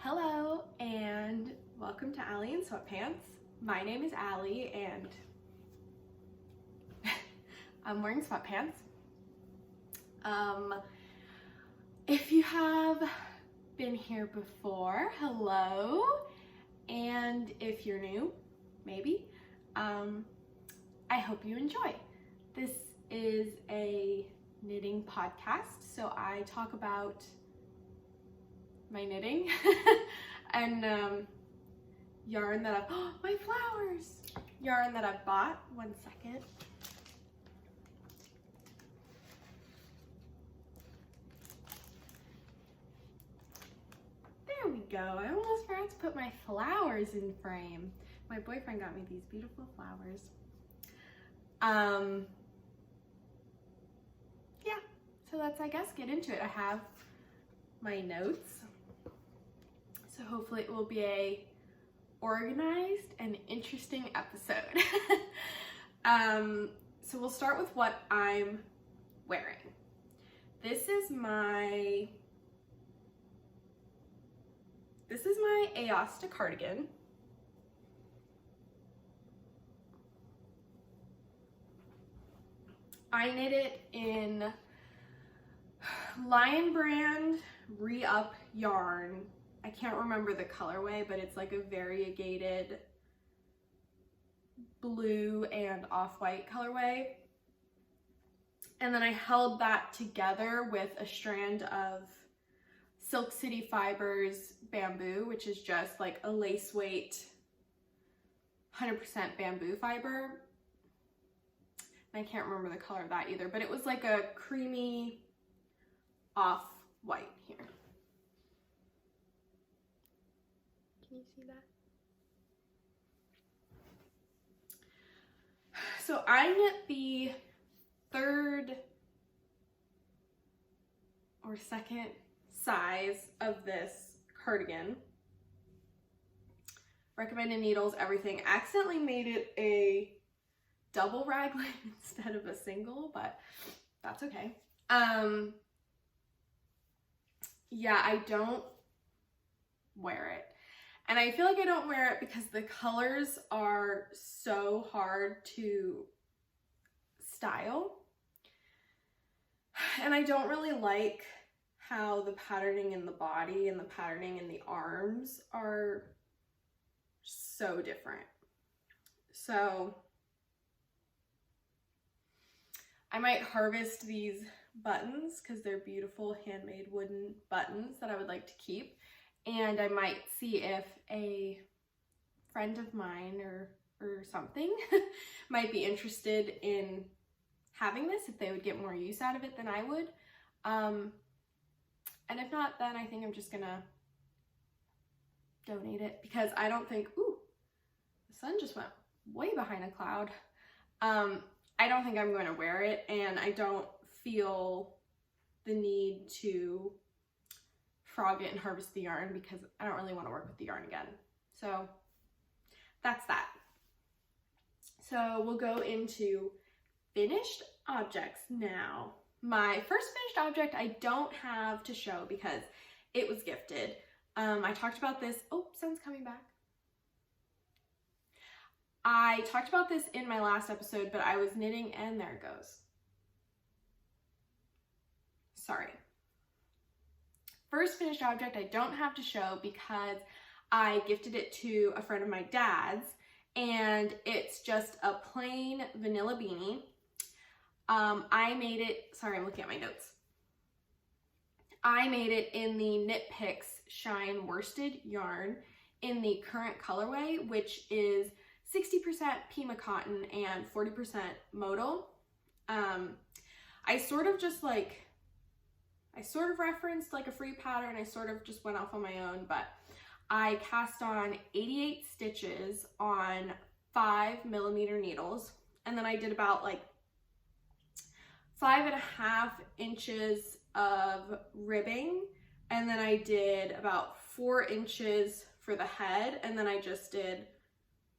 Hello and welcome to Allie in Sweatpants. My name is Allie and I'm wearing sweatpants. If you have been here before, hello, and if you're new, maybe, I hope you enjoy. This is a knitting podcast, so I talk about my knitting and yarn that I've, oh, my flowers! Yarn that I've bought. One second. There we go. I almost forgot to put my flowers in frame. My boyfriend got me these beautiful flowers. Yeah, so let's, I guess, get into it. I have my notes. So hopefully it will be a organized and interesting episode. So we'll start with what I'm wearing. This is my Novice cardigan. I knit it in Lion brand Re-Up yarn. I can't remember the colorway, but it's like a variegated blue and off-white colorway. And then I held that together with a strand of Silk City Fibers bamboo, which is just like a lace weight 100% bamboo fiber. And I can't remember the color of that either, but it was like a creamy off-white here. Can you see that? So I knit the third or second size of this cardigan. Recommended needles, everything. Accidentally made it a double raglan instead of a single, but that's okay. Yeah, I don't wear it. And I feel like I don't wear it because the colors are so hard to style. And I don't really like how the patterning in the body and the patterning in the arms are so different. So I might harvest these buttons because they're beautiful handmade wooden buttons that I would like to keep. And I might see if a friend of mine or something might be interested in having this, if they would get more use out of it than I would. And if not, then I think I'm just gonna donate it because I don't think, ooh, the sun just went way behind a cloud. I don't think I'm going to wear it, and I don't feel the need to frog it and harvest the yarn because I don't really want to work with the yarn again. So that's that. So we'll go into finished objects now. My first finished object I don't have to show because it was gifted. I talked about this, oh, sun's coming back. I talked about this in my last episode, but I was knitting and there it goes. Sorry. First finished object I don't have to show because I gifted it to a friend of my dad's, and it's just a plain vanilla beanie. I made it, sorry, I'm looking at my notes. I made it in the Knit Picks Shine Worsted yarn in the current colorway, which is 60% Pima cotton and 40% modal. I sort of referenced like a free pattern. I sort of just went off on my own, but I cast on 88 stitches on 5mm needles. And then I did about like 5.5 inches of ribbing. And then I did about 4 inches for the head. And then I just did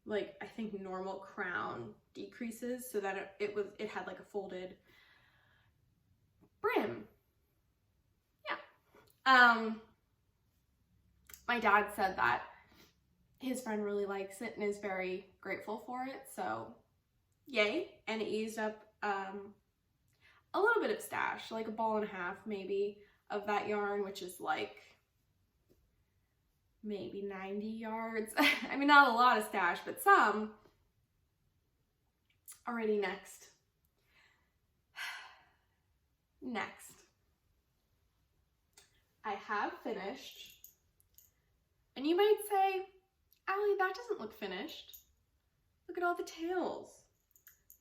like, I think normal crown decreases so that it had like a folded brim. Yeah. my dad said that his friend really likes it and is very grateful for it, so yay. And it used up a little bit of stash, like a ball and a half maybe of that yarn, which is like maybe 90 yards. I mean, not a lot of stash, but some. Alrighty, next. Next. I have finished, and you might say, Allie, that doesn't look finished. Look at all the tails.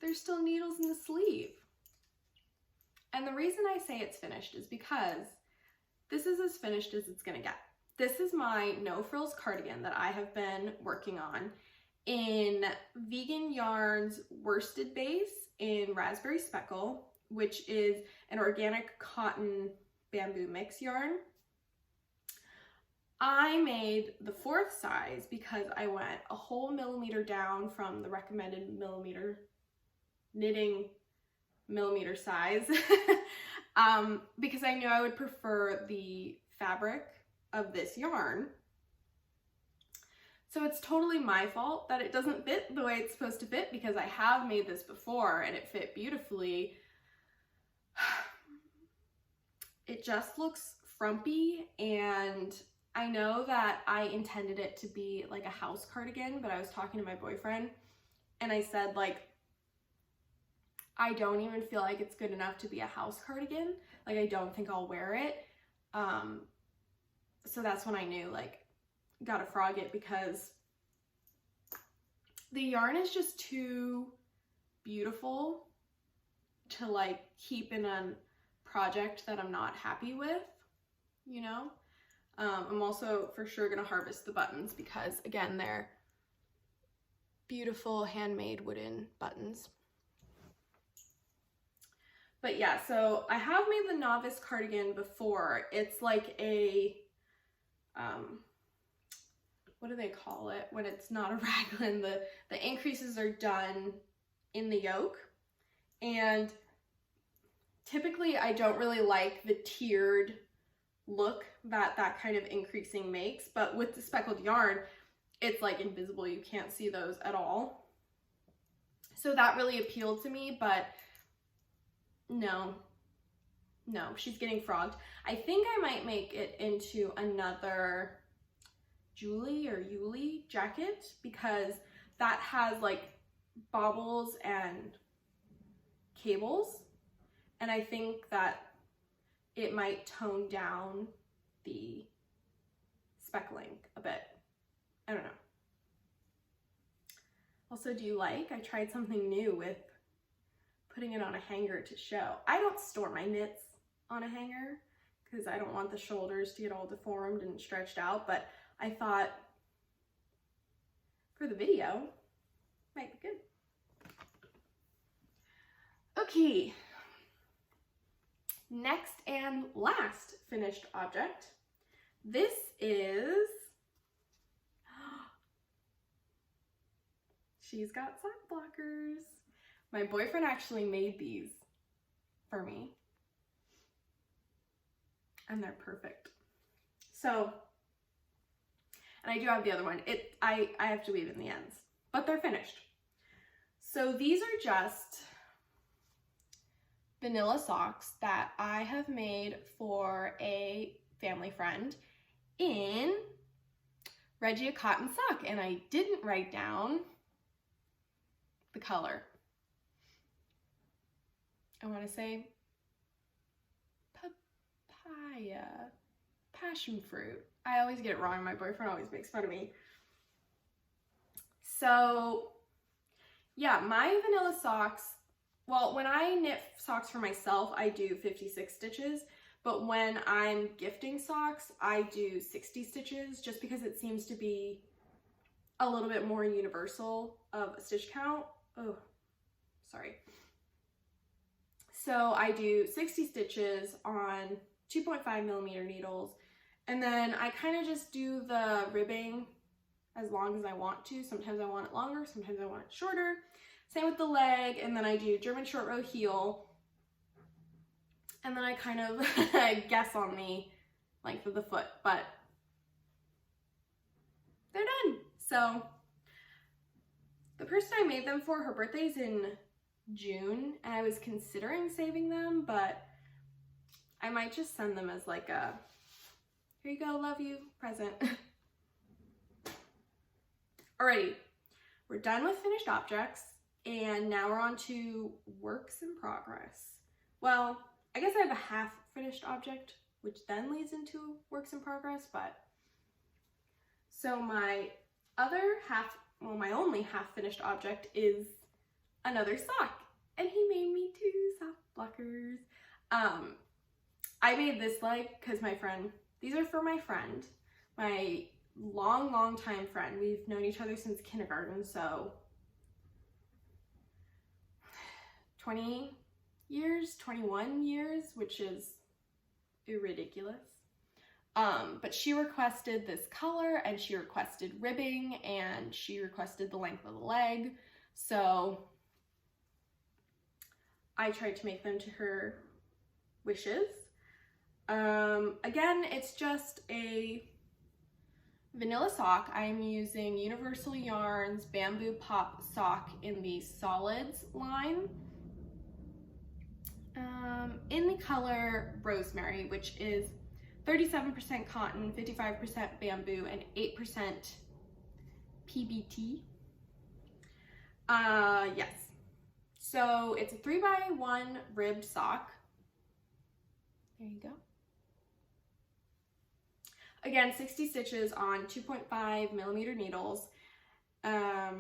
There's still needles in the sleeve. And the reason I say it's finished is because this is as finished as it's gonna get. This is my no frills cardigan that I have been working on in Vegan Yarns worsted base in Raspberry Speckle, which is an organic cotton bamboo mix yarn. I made the 4th size because I went a whole millimeter down from the recommended knitting millimeter size because I knew I would prefer the fabric of this yarn. So it's totally my fault that it doesn't fit the way it's supposed to fit, because I have made this before and it fit beautifully. It just looks frumpy, and I know that I intended it to be like a house cardigan, but I was talking to my boyfriend and I said, like, I don't even feel like it's good enough to be a house cardigan. Like, I don't think I'll wear it. So that's when I knew, like, gotta frog it, because the yarn is just too beautiful to like keep in a project that I'm not happy with, you know? I'm also for sure gonna harvest the buttons because, again, they're beautiful handmade wooden buttons. But yeah, so I have made the Novice cardigan before. It's like a, what do they call it when it's not a raglan? The increases are done in the yoke. And typically I don't really like the tiered look that kind of increasing makes, but with the speckled yarn, it's like invisible. You can't see those at all. So that really appealed to me, but no, she's getting frogged. I think I might make it into another Julie or Yuli jacket, because that has like baubles and cables, and I think that it might tone down the speckling a bit. I don't know. Also, do you like, I tried something new with putting it on a hanger to show. I don't store my knits on a hanger because I don't want the shoulders to get all deformed and stretched out, but I thought for the video, might be good. Okay, next and last finished object. This is, she's got sock blockers. My boyfriend actually made these for me, and they're perfect. So, and I do have the other one. I have to weave in the ends, but they're finished. So these are just vanilla socks that I have made for a family friend in Regia Cotton Sock, and I didn't write down the color. I want to say papaya, passion fruit. I always get it wrong. My boyfriend always makes fun of me. So yeah, my vanilla socks, well, when I knit socks for myself, I do 56 stitches, but when I'm gifting socks, I do 60 stitches, just because it seems to be a little bit more universal of a stitch count. Oh, sorry. So I do 60 stitches on 2.5 millimeter needles, and then I kind of just do the ribbing as long as I want to. Sometimes I want it longer, sometimes I want it shorter. Same with the leg, and then I do German short row heel, and then I kind of guess on the length of the foot, but they're done. So the person I made them for, her birthday's in June, and I was considering saving them, but I might just send them as like a, here you go, love you, present. Alrighty, we're done with finished objects, and now we're on to works in progress. Well, I guess I have a half finished object, which then leads into works in progress, but so my other half, well, my only half finished object is another sock, and he made me 2 sock blockers. I made this leg because my friend, these are for my friend, my long time friend. We've known each other since kindergarten, so 20 years, 21 years, which is ridiculous. But she requested this color, and she requested ribbing, and she requested the length of the leg, so I tried to make them to her wishes. Again, it's just a vanilla sock. I'm using Universal Yarns Bamboo Pop sock in the solids line, in the color Rosemary, which is 37% cotton, 55% bamboo, and 8% PBT. Yes. So it's a 3x1 ribbed sock. There you go. Again, 60 stitches on 2.5 millimeter needles. Yeah.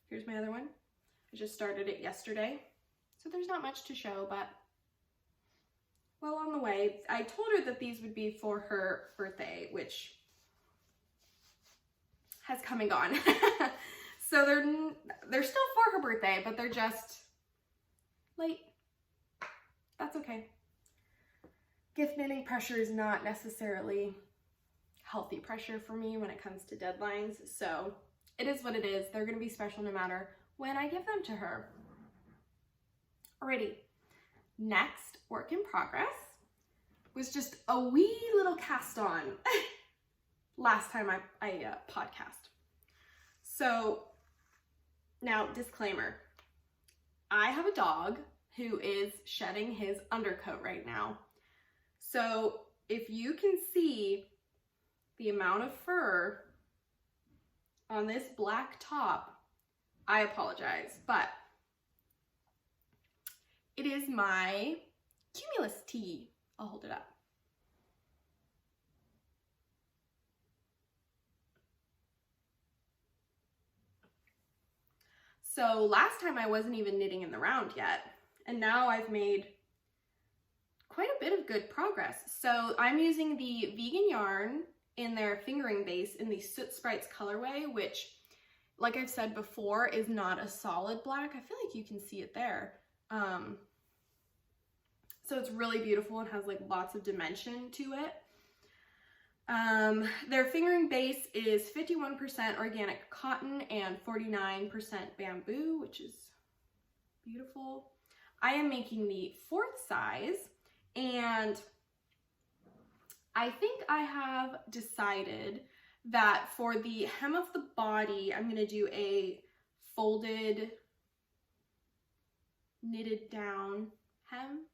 Here's my other one. I just started it yesterday, so there's not much to show, but well on the way. I told her that these would be for her birthday, which has come and gone. So they're still for her birthday, but they're just late. That's okay. Gift knitting pressure is not necessarily healthy pressure for me when it comes to deadlines, so it is what it is. They're gonna be special no matter when I give them to her. Alrighty, next work in progress was just a wee little cast on last time I podcast. So now, disclaimer, I have a dog who is shedding his undercoat right now. So if you can see the amount of fur on this black top, I apologize, but it is my cumulus tee. I'll hold it up. So last time I wasn't even knitting in the round yet, and now I've made quite a bit of good progress. So I'm using the vegan yarn in their fingering base in the Soot Sprites colorway, which, like I've said before, is not a solid black. I feel like you can see it there. So it's really beautiful and has like lots of dimension to it. Their fingering base is 51% organic cotton and 49% bamboo, which is beautiful. I am making the 4th size, and I think I have decided that for the hem of the body, I'm gonna do a folded, knitted down hem.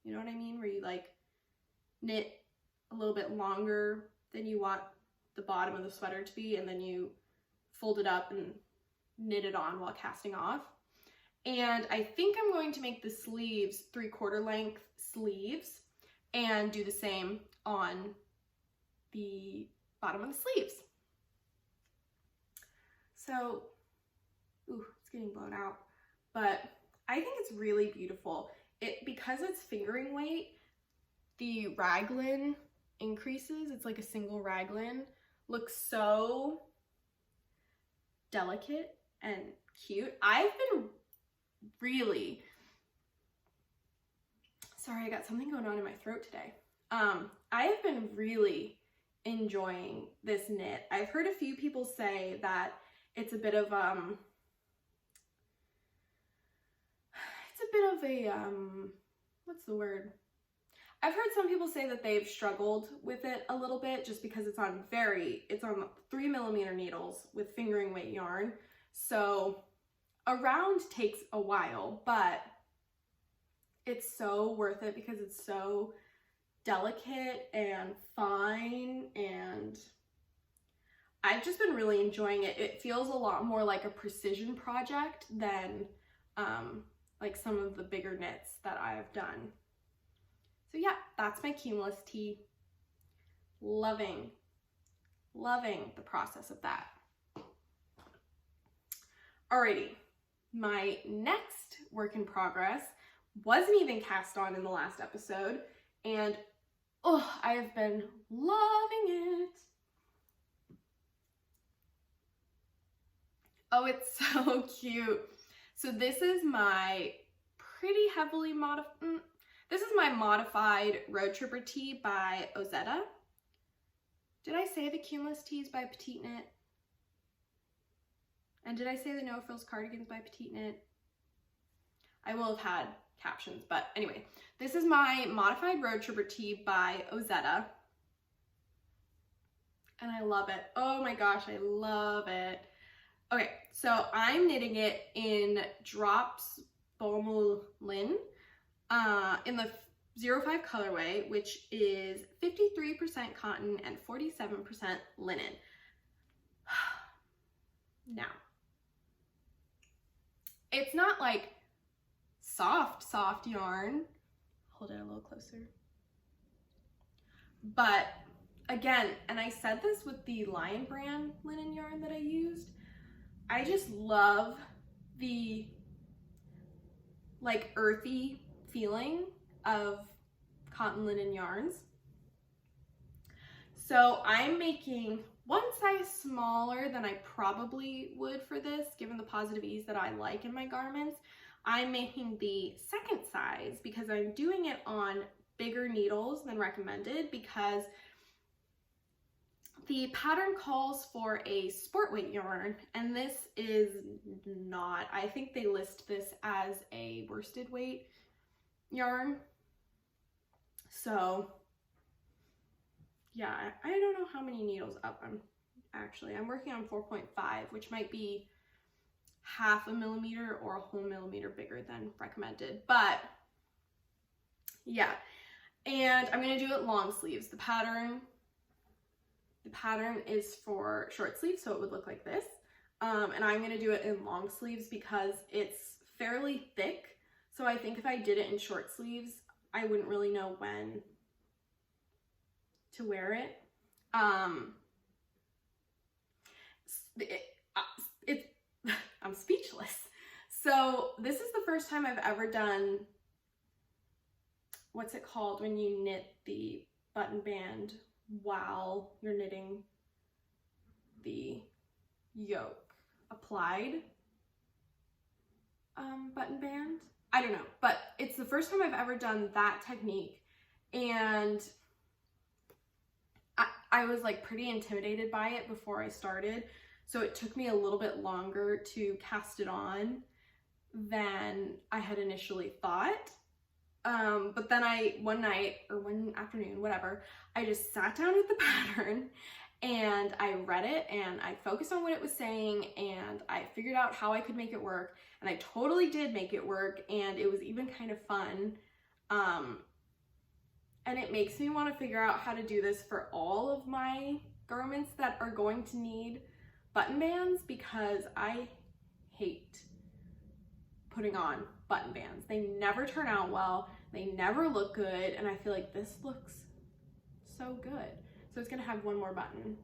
You know what I mean? Where you like knit a little bit longer than you want the bottom of the sweater to be, and then you fold it up and knit it on while casting off. And I think I'm going to make the sleeves 3/4 length sleeves and do the same on the bottom of the sleeves. So, ooh, it's getting blown out, but I think it's really beautiful. Because it's fingering weight, the raglan increases. It's like a single raglan. Looks so delicate and cute. I've been really, sorry, I got something going on in my throat today. I have been really enjoying this knit. I've heard a few people say that it's a bit of what's the word? I've heard some people say that they've struggled with it a little bit just because it's on 3mm needles with fingering weight yarn. So a round takes a while, but it's so worth it because it's so delicate and fine, and I've just been really enjoying it. It feels a lot more like a precision project than like some of the bigger knits that I've done. So yeah, that's my cumulus tee. Loving the process of that. Alrighty, my next work in progress wasn't even cast on in the last episode, and oh, I have been loving it. Oh, it's so cute. So this is my pretty heavily modified, this is my modified Road Tripper tee by Ozetta. Did I say the cumulus tees by Petite Knit? And did I say the No Frills cardigans by Petite Knit? I will have had captions, but anyway, this is my modified Road Tripper tee by Ozetta. And I love it. Oh my gosh, I love it. Okay, so I'm knitting it in Drops Baumwolle Lin in the 05 colorway, which is 53% cotton and 47% linen. Now, it's not like soft yarn. Hold it a little closer. But again, and I said this with the Lion brand linen yarn that I used, I just love the like earthy feeling of cotton linen yarns. So I'm making one size smaller than I probably would for this, given the positive ease that I like in my garments. I'm making the second size because I'm doing it on bigger needles than recommended, because the pattern calls for a sport weight yarn, and this is not. I think they list this as a worsted weight yarn. So yeah, I don't know how many needles up I'm working on 4.5, which might be half a millimeter or a whole millimeter bigger than recommended, but yeah. And I'm going to do it long sleeves. The pattern is for short sleeves, so it would look like this. And I'm going to do it in long sleeves because it's fairly thick. So I think if I did it in short sleeves, I wouldn't really know when to wear it. I'm speechless. So this is the first time I've ever done, what's it called when you knit the button band while you're knitting the yoke? Applied button band? I don't know, but it's the first time I've ever done that technique, and I was like pretty intimidated by it before I started, so it took me a little bit longer to cast it on than I had initially thought. But then one night or one afternoon, whatever, I just sat down with the pattern and I read it and I focused on what it was saying and I figured out how I could make it work, and I totally did make it work, and it was even kind of fun. And it makes me want to figure out how to do this for all of my garments that are going to need button bands, because I hate putting on button bands. They never turn out well, they never look good, and I feel like this looks so good. So it's gonna have one more button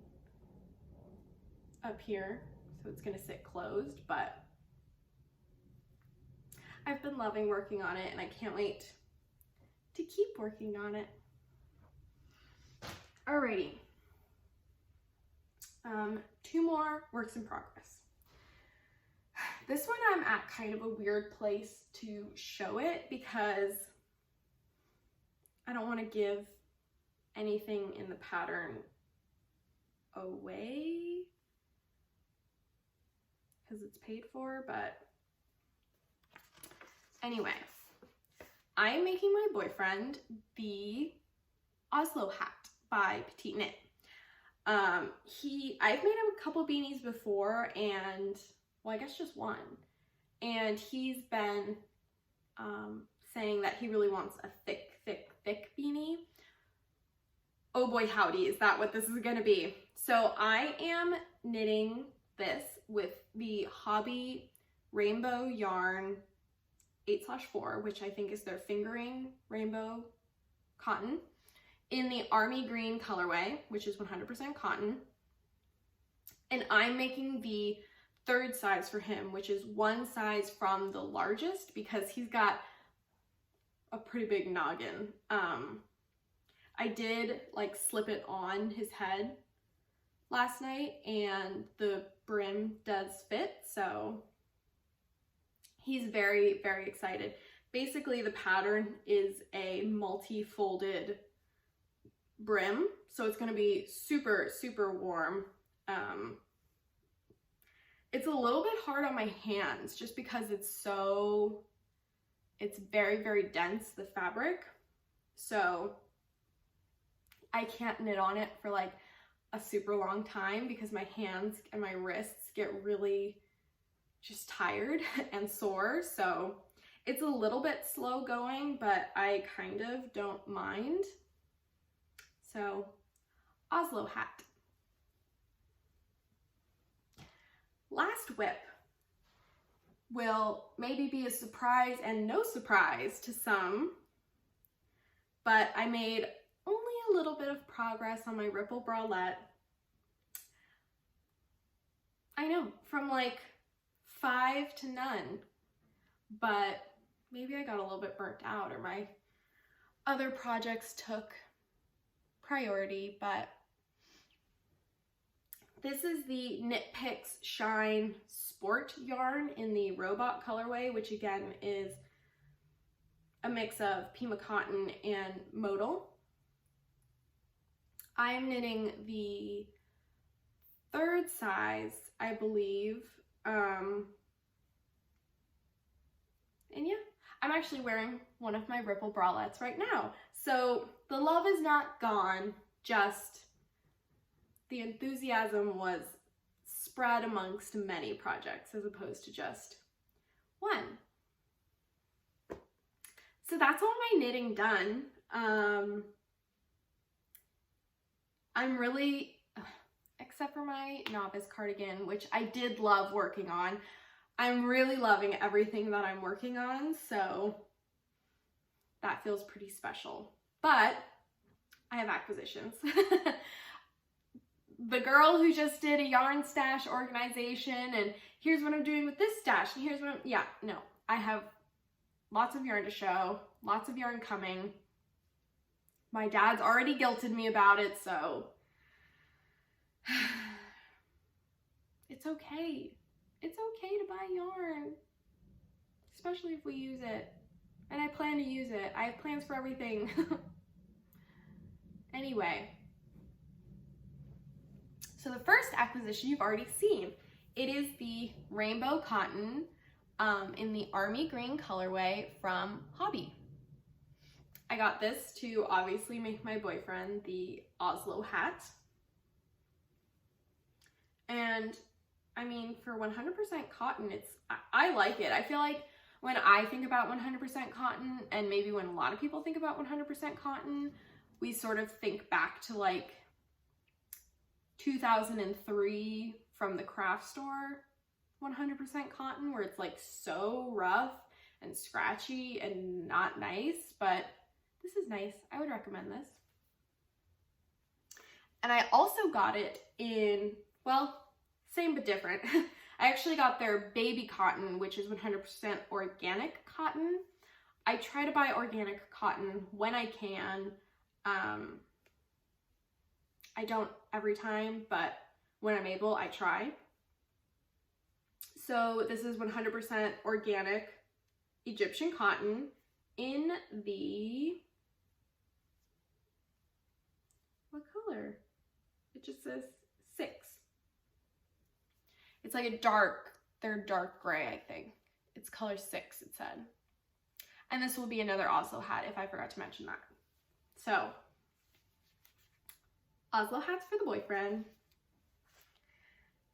up here, so it's gonna sit closed, but I've been loving working on it and I can't wait to keep working on it. Alrighty. 2 more works in progress. This one I'm at kind of a weird place to show it because I don't want to give anything in the pattern away because it's paid for, but anyway, I'm making my boyfriend the Oslo hat by Petite Knit. I've made him a couple beanies before, and well, I guess just one. And he's been saying that he really wants a thick beanie. Oh boy, howdy, is that what this is gonna be? So I am knitting this with the Hobby Rainbow Yarn 8/4, which I think is their fingering rainbow cotton, in the army green colorway, which is 100% cotton. And I'm making the third size for him, which is one size from the largest, because he's got a pretty big noggin. I did like slip it on his head last night, and the brim does fit, so he's very, very excited. Basically, the pattern is a multi-folded brim, so it's going to be super, super warm. It's a little bit hard on my hands just because it's very, very dense, the fabric, so I can't knit on it for like a super long time because my hands and my wrists get really just tired and sore. So it's a little bit slow going, but I kind of don't mind. So Oslo hat. Last whip will maybe be a surprise and no surprise to some, but I made only a little bit of progress on my ripple bralette. I know, from like 5 to none, but maybe I got a little bit burnt out, or my other projects took priority. But this is the Knit Picks Shine Sport yarn in the robot colorway, which again is a mix of Pima cotton and modal. I am knitting the third size, I believe. And yeah, I'm actually wearing one of my ripple bralettes right now. So the love is not gone, just the enthusiasm was spread amongst many projects as opposed to just one. So that's all my knitting done. I'm really, except for my Novice cardigan, which I did love working on, I'm really loving everything that I'm working on, so that feels pretty special. But I have acquisitions. The girl who just did a yarn stash organization, and here's what I'm doing with this stash, and here's what I'm, yeah, no, I have lots of yarn to show, lots of yarn coming. My dad's already guilted me about it, so it's okay. It's okay to buy yarn, especially if we use it. And I plan to use it. I have plans for everything. Anyway, so the first acquisition you've already seen. It is the rainbow cotton in the army green colorway from Hobby. I got this to obviously make my boyfriend the Oslo hat. And I mean, for 100% cotton, I like it. I feel like when I think about 100% cotton, and maybe when a lot of people think about 100% cotton, we sort of think back to like 2003 from the craft store 100% cotton, where it's like so rough and scratchy and not nice, but this is nice. I would recommend this. And I also got it in, well, same but different. I actually got their baby cotton, which is 100% organic cotton. I try to buy organic cotton when I can. I don't every time, but when I'm able, I try. So this is 100% organic Egyptian cotton in the, what color? It just says 6. It's like a dark, they're dark gray, I think. It's color 6, it said. And this will be another Oslo hat if I forgot to mention that. So, Oslo hats for the boyfriend.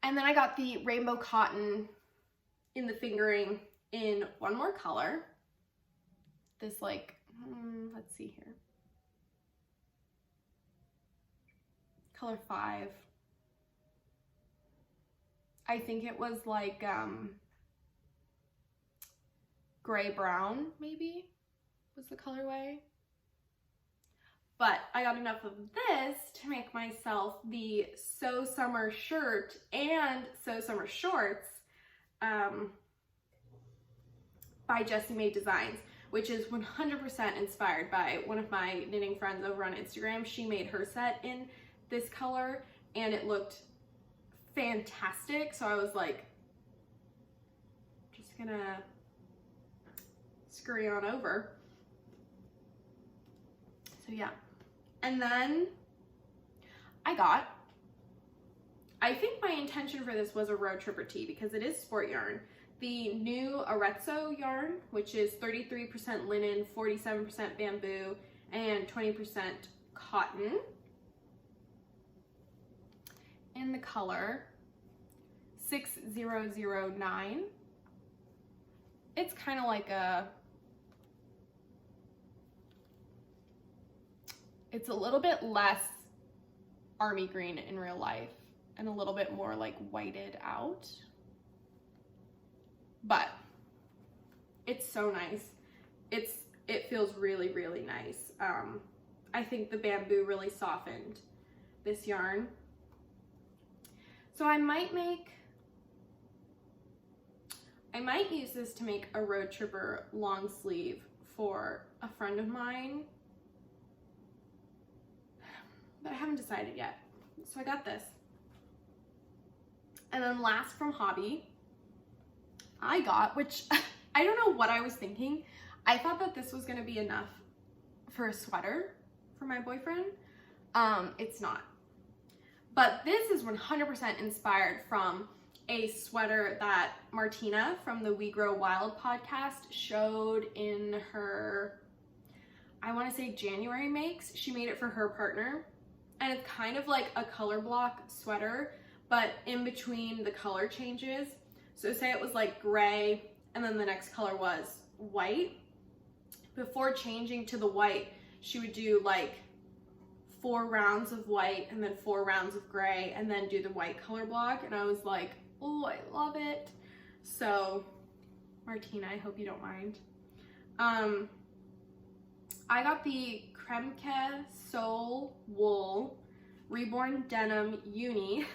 And then I got the rainbow cotton in the fingering in one more color. This like, let's see here. Color 5. I think it was like gray brown maybe was the colorway. But I got enough of this to make myself the So Summer shirt and So Summer shorts by Jessie Made Designs, which is 100% inspired by one of my knitting friends over on Instagram. She made her set in this color and it looked fantastic. So I was like, just gonna scurry on over. So yeah. And then I think my intention for this was a road tripper tee because it is sport yarn. The new Arezzo yarn, which is 33% linen, 47% bamboo, and 20% cotton. In the color 6009. It's kind of like it's a little bit less army green in real life and a little bit more like whited out. But it's so nice. It feels really, really nice. I think the bamboo really softened this yarn. So I might use this to make a road tripper long sleeve for a friend of mine, but I haven't decided yet. So I got this. And then last from Hobby, I got, which I don't know what I was thinking. I thought that this was gonna be enough for a sweater for my boyfriend. It's not. But this is 100% inspired from a sweater that Martina from the We Grow Wild podcast showed in her, I want to say January makes. She made it for her partner. And it's kind of like a color block sweater, but in between the color changes. So say it was like gray and then the next color was white. Before changing to the white, she would do like 4 rounds of white and then 4 rounds of gray and then do the white color block. And I was like, oh, I love it. So Martina, I hope you don't mind. I got the Kremke Soul Wool Reborn Denim Uni,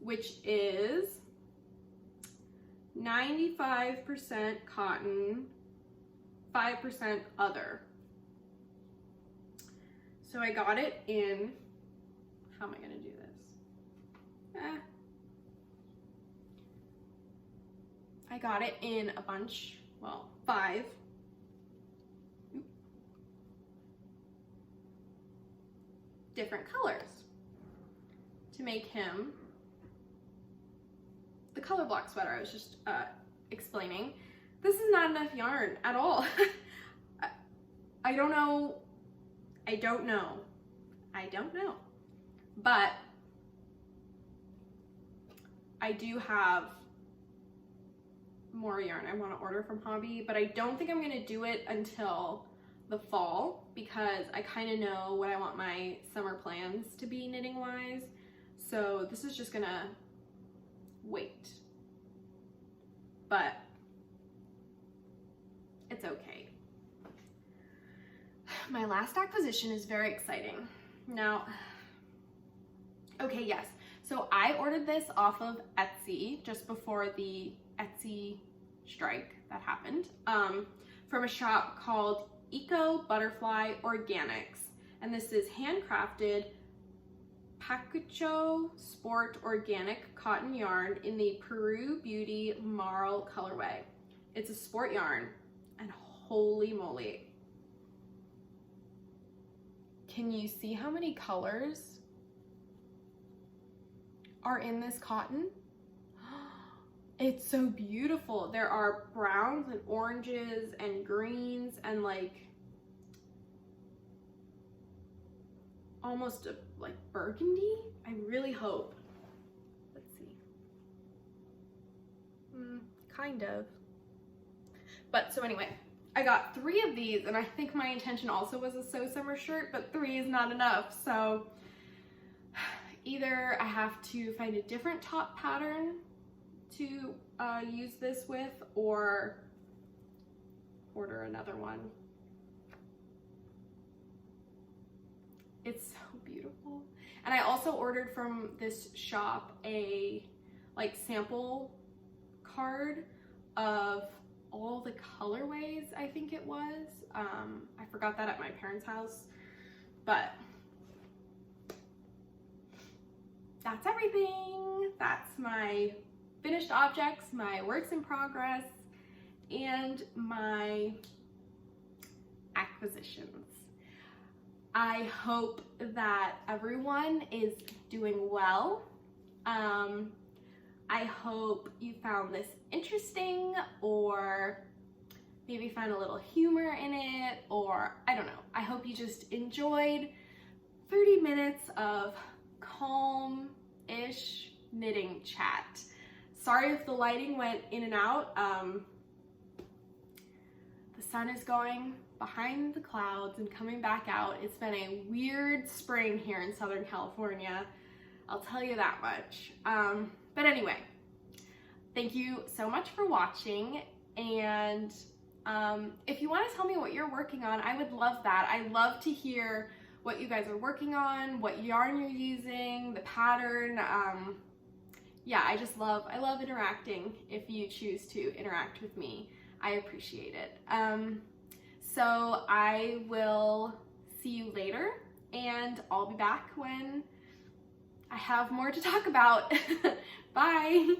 which is 95% cotton, 5% other. So I got it in, how am I gonna do this? I got it in a bunch, well, 5. Different colors to make him the color block sweater I was just explaining. This is not enough yarn at all. I don't know, but I do have more yarn I want to order from Hobby, but I don't think I'm going to do it until the fall because I kind of know what I want my summer plans to be knitting wise. So this is just gonna wait, but it's okay. My last acquisition is very exciting. Now, okay, yes. So I ordered this off of Etsy just before the Etsy strike that happened, from a shop called Eco Butterfly Organics. And this is handcrafted Pacucho Sport Organic Cotton Yarn in the Peru Beauty Marl colorway. It's a sport yarn, and holy moly. Can you see how many colors are in this cotton? It's so beautiful. There are browns and oranges and greens and like almost like burgundy. I really hope. Let's see. Kind of. But so anyway, I got 3 of these, and I think my intention also was a So Summer shirt, but 3 is not enough. So either I have to find a different top pattern to use this with, or order another one. It's so beautiful. And I also ordered from this shop a like sample card of all the colorways, I think it was. I forgot that at my parents' house, but that's everything. That's my finished objects, my works in progress, and my acquisitions. I hope that everyone is doing well. I hope you found this interesting, or maybe found a little humor in it, or I don't know. I hope you just enjoyed 30 minutes of calm-ish knitting chat. Sorry if the lighting went in and out. The sun is going behind the clouds and coming back out. It's been a weird spring here in Southern California. I'll tell you that much. But anyway, thank you so much for watching. And if you want to tell me what you're working on, I would love that. I love to hear what you guys are working on, what yarn you're using, the pattern. Yeah, I love interacting. If you choose to interact with me, I appreciate it. So I will see you later, and I'll be back when I have more to talk about. Bye.